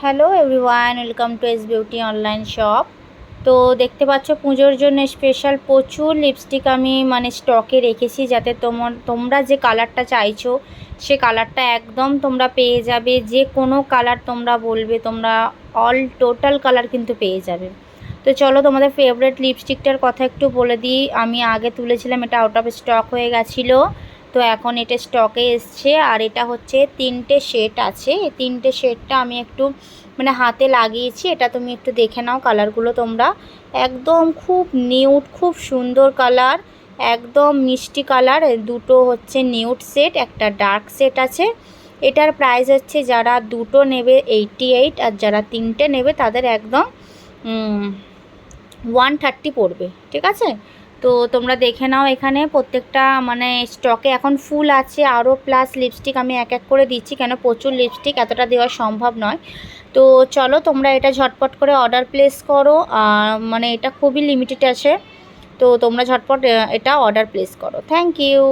Hello everyone, welcome to S beauty online shop. তো দেখতে পাচ্ছ পুজোর জন্য স্পেশাল প্রচুর লিপস্টিক আমি স্টকে রেখেছি, যাতে তোমরা যে কালারটা চাইছো সে কালারটা একদম তোমরা পেয়ে যাবে। যে কোনো কালার তোমরা বলবে, তোমরা অল টোটাল কালার কিন্তু পেয়ে যাবে। তো চলো তোমাদের ফেভারিট লিপস্টিকটার কথা একটু বলে দিই। আমি আগে তুলেছিলাম, এটা আউট অফ স্টক হয়ে গেছিলো, তো এখন এটা স্টকে এসছে। আর এটা হচ্ছে 3টে শেড আছে। এই 3টে শেডটা আমি একটু হাতে লাগিয়েছি। এটা তুমি একটু দেখে নাও কালারগুলো তোমরা। একদম খুব নিউড, খুব সুন্দর কালার, একদম মিষ্টি কালার। দুটো হচ্ছে নিউড সেট, একটা ডার্ক সেট আছে। এটার প্রাইস হচ্ছে যারা দুটো নেবে 88, আর যারা 3টে নেবে তাদের একদম 130 পড়বে, ঠিক আছে। তো তোমরা দেখে নাও, এখানে প্রত্যেকটা স্টকে এখন ফুল আছে। আরও প্লাস লিপস্টিক আমি এক এক করে দিচ্ছি, কেন প্রচুর লিপস্টিক এতটা দেওয়া সম্ভব নয়। তো চলো তোমরা এটা ঝটপট করে অর্ডার প্লেস করো। এটা খুবই লিমিটেড আছে, তো তোমরা ঝটপট এটা অর্ডার প্লেস করো। Thank you.